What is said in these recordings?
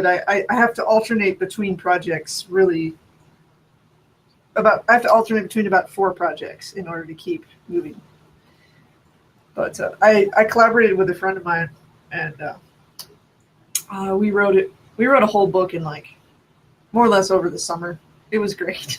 but I have to alternate between projects really. I have to alternate between about 4 projects in order to keep moving. But I collaborated with a friend of mine, and we wrote it. We wrote a whole book in like more or less over the summer. It was great.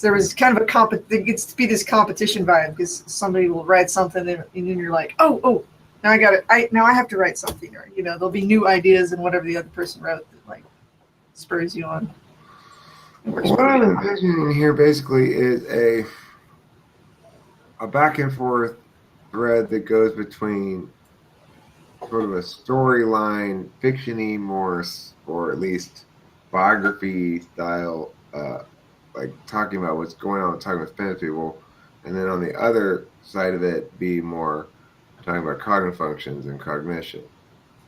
There was kind of it gets to be this competition vibe because somebody will write something and then you're like, oh, now I got it. Now I have to write something, or there'll be new ideas in whatever the other person wrote that like spurs you on. What I'm envisioning here basically is a back and forth thread that goes between sort of a storyline, fiction-y more, or at least biography style, like talking about what's going on, talking with famous people, and then on the other side of it be more talking about cognitive functions and cognition.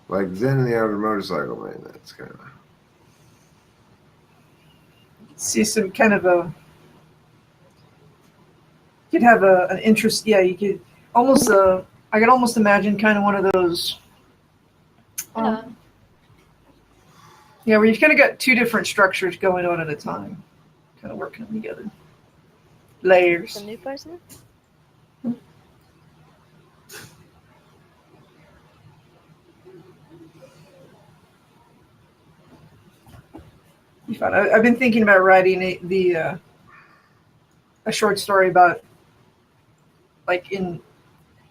Like Zen and the Outer Motorcycle Man, that's kind of... See some kind of you could have an interest. Yeah, you could almost I could almost imagine kind of one of those where you've kind of got 2 different structures going on at a time, kind of working them together. Layers. The new person? I've been thinking about writing a short story about, like, in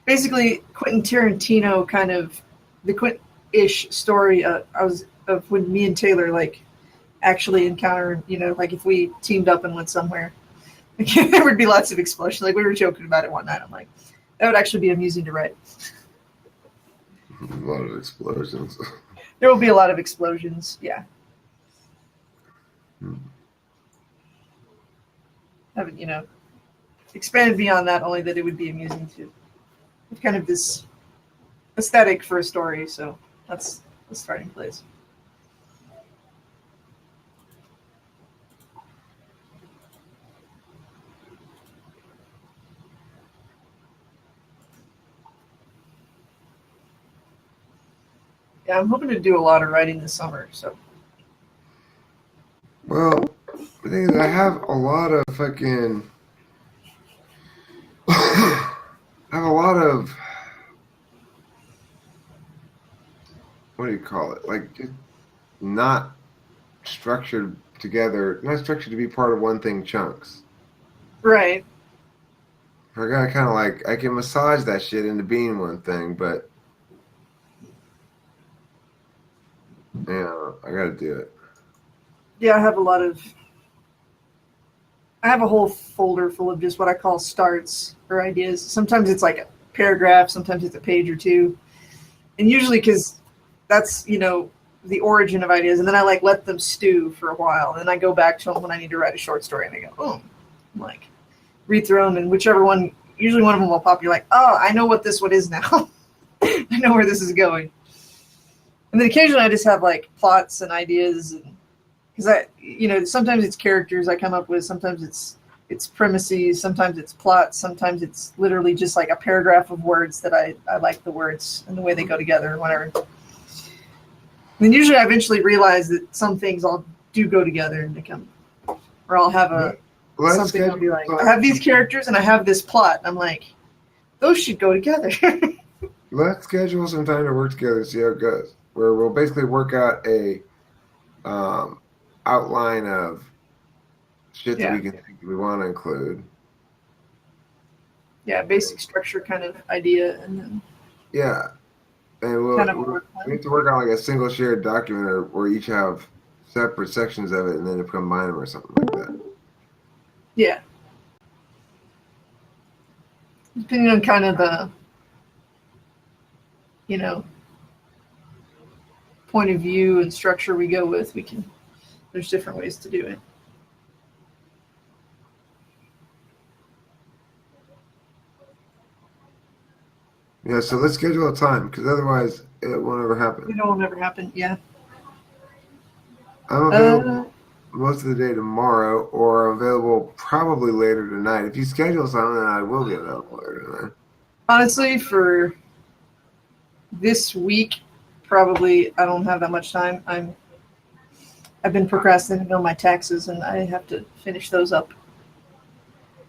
basically Quentin Tarantino kind of the Quint-ish story of when me and Taylor like actually encountered, like if we teamed up and went somewhere, there would be lots of explosions. Like we were joking about it one night. I'm like, that would actually be amusing to write. A lot of explosions. There will be a lot of explosions. Yeah. Haven't expanded beyond that, only that it would be amusing to have kind of this aesthetic for a story, so that's the starting place. Yeah, I'm hoping to do a lot of writing this summer, so. Well, the thing is, I have a lot of fucking... I have a lot of... What do you call it? Like, not structured together, not structured to be part of one thing chunks. Right. I gotta kind of like, I can massage that shit into being one thing, but... Yeah, I gotta do it. Yeah, I have a whole folder full of just what I call starts or ideas. Sometimes it's like a paragraph, sometimes it's a page or 2. And usually because that's, the origin of ideas. And then I like let them stew for a while. And then I go back to them when I need to write a short story and I go, boom. I'm like, read through them, and whichever one, usually one of them will pop. You're like, oh, I know what this one is now. I know where this is going. And then occasionally I just have like plots and ideas, and because sometimes it's characters I come up with, sometimes it's premises, sometimes it's plots, sometimes it's literally just like a paragraph of words that I like the words and the way they go together or whatever. And then usually I eventually realize that some things all do go together and become, or I'll have something I'll be like, I have these characters and I have this plot. And I'm like, those should go together. Let's schedule some time to work together and see how it goes. Where we'll basically work out a outline of shit that we can think we want to include. Yeah, basic structure kind of idea, and then and we have to work on like a single shared document, or we each have separate sections of it, and then combine them or something like that. Yeah, depending on kind of the point of view and structure we go with, there's different ways to do it. Yeah, so let's schedule a time, because otherwise it won't ever happen. It won't ever happen, yeah. I'm available most of the day tomorrow, or I'm available probably later tonight. If you schedule something, then I will be available later tonight. Honestly, for this week, probably I don't have that much time. I've been procrastinating on my taxes, and I have to finish those up.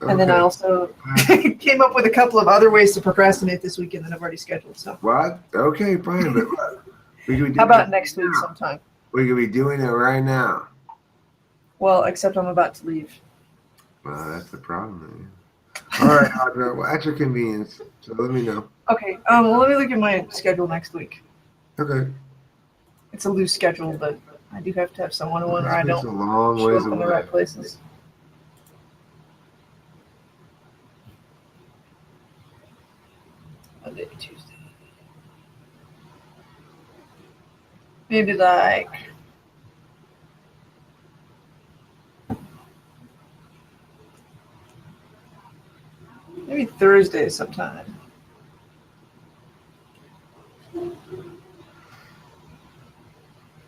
And then I also came up with a couple of other ways to procrastinate this weekend that I've already scheduled. So what? Okay, fine. But we could be how about doing next it week now. sometime? We could be doing it right now. Well, except I'm about to leave. Well, that's the problem. Man. All right, Audra. Well, at your convenience. So let me know. Okay. Well, let me look at my schedule next week. Okay. It's a loose schedule, but I do have to have some one-on-one, or I It's don't a long show ways up in the away. right places. Monday, Tuesday. Maybe like maybe Thursday sometime.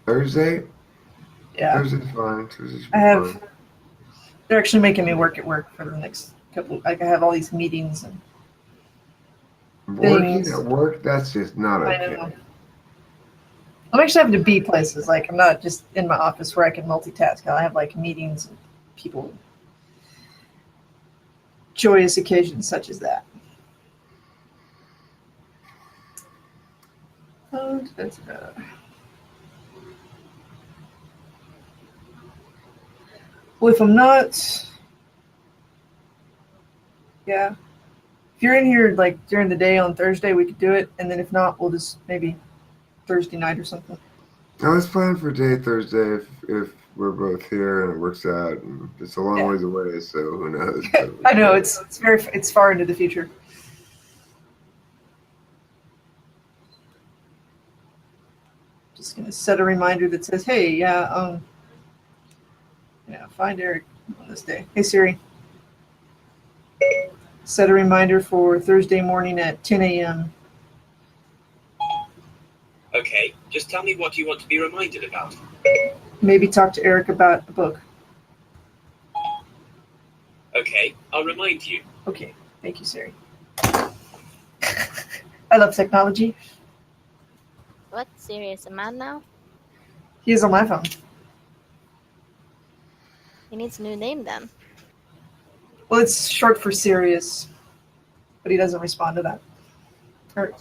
Thursday? Yeah. Thursday's fine. Thursday should be I have. fine. They're actually making me work at work for the next couple. Like I have all these meetings and Working things. at work, that's just not I okay. know. I'm actually having to be places. Like I'm not just in my office where I can multitask. I have like meetings and people, joyous occasions such as that. Well, if I'm not, yeah. If you're in here like during the day on Thursday, we could do it, and then if not, we'll just maybe Thursday night or something. No, let's plan for day Thursday if we're both here and it works out. And it's a long ways away, so who knows? I know it's far into the future. Just gonna set a reminder that says, "Hey, yeah, find Eric on this day." Hey Siri, set a reminder for Thursday morning at 10 a.m. Okay, just tell me what you want to be reminded about. Maybe talk to Eric about a book. Okay, I'll remind you. Okay, thank you, Siri. I love technology. What? Siri is a man now? He is on my phone. He needs a new name then. Well, it's short for Sirius, but he doesn't respond to that. Or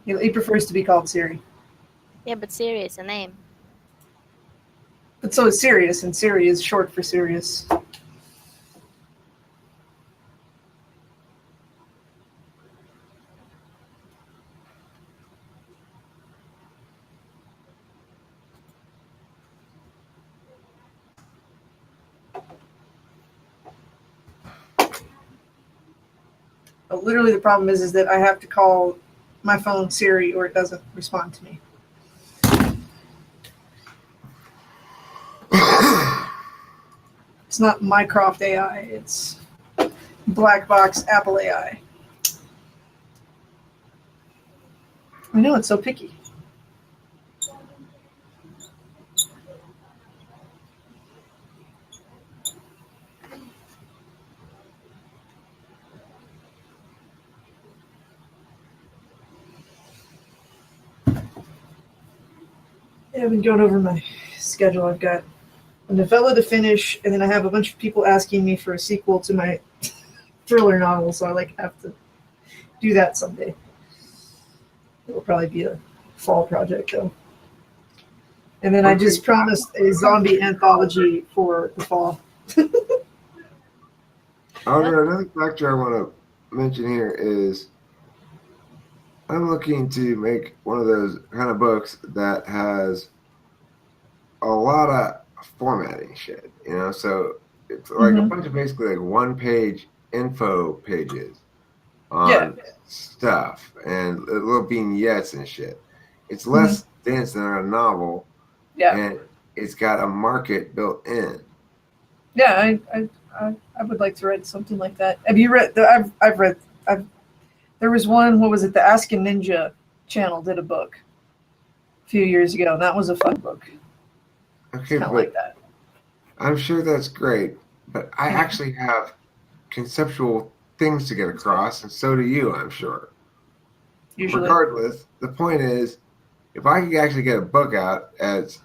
he prefers to be called Siri. Yeah, but Siri is a name. But so is Sirius, and Siri is short for Sirius. But literally, the problem is that I have to call my phone Siri, or it doesn't respond to me. It's not Mycroft AI, it's Black Box Apple AI. I know, it's so picky. Yeah, I've been going over my schedule. I've got a novella to finish, and then I have a bunch of people asking me for a sequel to my thriller novel, so I have to do that someday. It will probably be a fall project, though. And then I just promised a zombie anthology for the fall. Another factor I want to mention here is I'm looking to make one of those kind of books that has a lot of formatting shit, so it's like a bunch of basically like one-page info pages on stuff and little vignettes and shit. It's less dense than a novel, and it's got a market built in. Yeah, I would like to write something like that. Have you read? I've read. There was one. What was it? The Ask a Ninja channel did a book a few years ago, and that was a fun book. Okay, kind of like that. I'm sure that's great, but I actually have conceptual things to get across, and so do you, I'm sure. Usually. Regardless, the point is, if I could actually get a book out as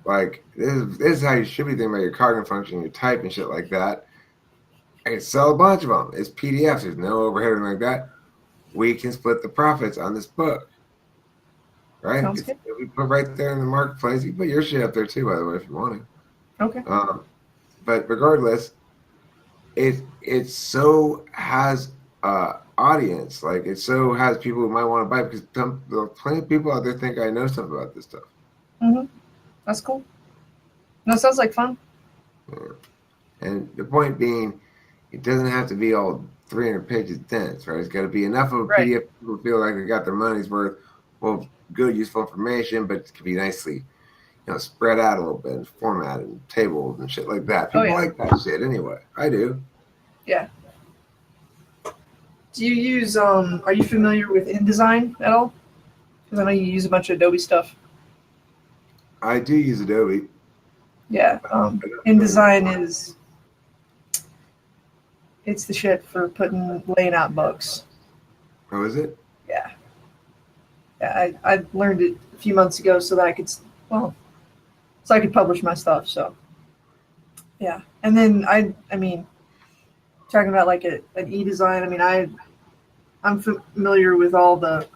like this is how you should be thinking about your cognitive function, your type and shit like that. I could sell a bunch of them. It's PDFs. There's no overhead or anything like that. We can split the profits on this book, right? Sounds good. We put right there in the marketplace. You can put your shit up there too, by the way, if you want to. Okay. But regardless, it so has audience. Like it so has people who might want to buy it because there are plenty of people out there think I know stuff about this stuff. That's cool. No, sounds like fun. Yeah. And the point being, it doesn't have to be all 300 pages dense, right? It's got to be enough of a Right. PDF people feel like they got their money's worth. Well, good, useful information, but it can be nicely, spread out a little bit, and formatted, and tabled, and shit like that. People like that shit anyway. I do. Yeah. Do you use are you familiar with InDesign at all? Because I know you use a bunch of Adobe stuff. I do use Adobe. Yeah. InDesign it's the shit for laying out books. Oh, is it? Yeah. Yeah, I learned it a few months ago so that I could publish my stuff. So yeah. And then I mean, talking about like an e-design, I mean I'm familiar with all the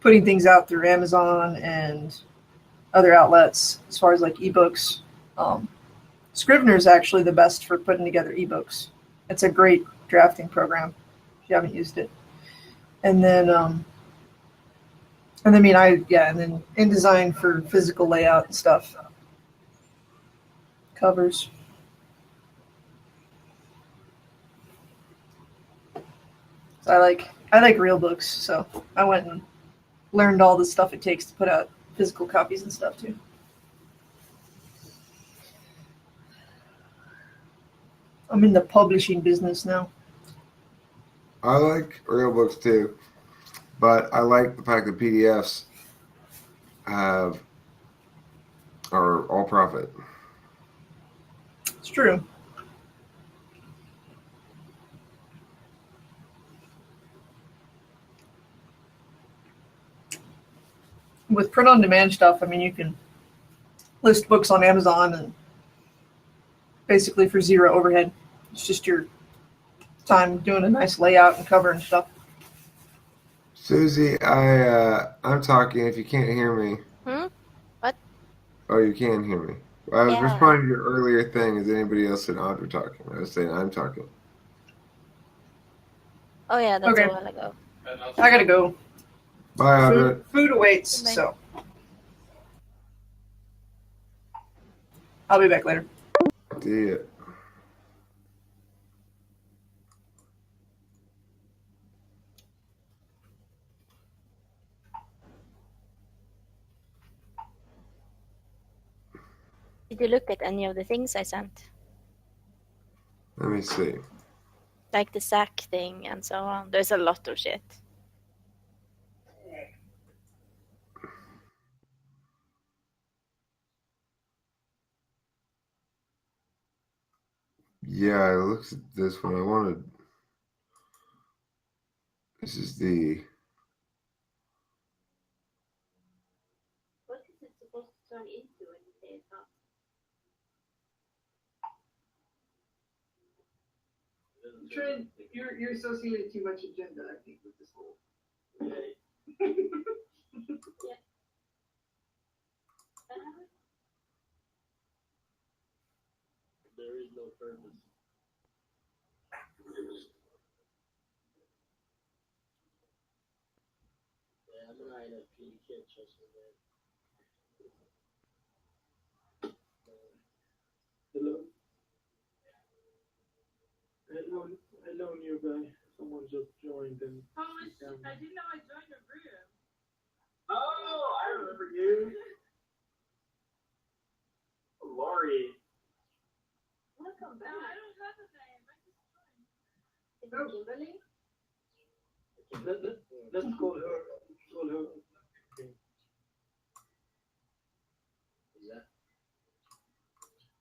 putting things out through Amazon and other outlets as far as like ebooks. Scrivener is actually the best for putting together ebooks. It's a great drafting program if you haven't used it. And then and then InDesign for physical layout and stuff. Covers. So I like real books, so I went and learned all the stuff it takes to put out physical copies and stuff too. I'm in the publishing business now. I like real books too, but I like the fact that PDFs are all profit. It's true. With print-on-demand stuff, I mean, you can list books on Amazon and basically for zero overhead. It's just your time doing a nice layout and cover and stuff. Susie, I'm talking. If you can't hear me. What? Oh, you can hear me. I was Yeah. responding to your earlier thing. Is anybody else in Audra talking? I was saying I'm talking. Oh yeah, that's Okay. a while ago. I gotta go. Bye, Audra. Food awaits, Bye. so I'll be back later. See ya. Did you look at any of the things I sent? Let me see. Like the sack thing and so on. There's a lot of shit. Yeah, I looked at this one. I wanted. This is the. What is it supposed to turn into when you say it's not? Trent, you're associating too much agenda, I think, with this whole. There is no purpose. Yeah, I'm an INFP, you can't trust me, man. Hello? Hello, new guy. Someone just joined and. Oh, I didn't know I joined your room. Oh, I remember you. Lori. Welcome back. No, I don't have a name. I just joined. Is it Kimberly? Let's call her. Call her. Okay. Is that?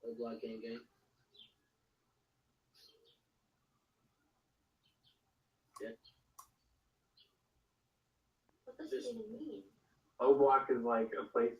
Old Block Gang Gang? Yeah. What does it even mean? O Block is like a place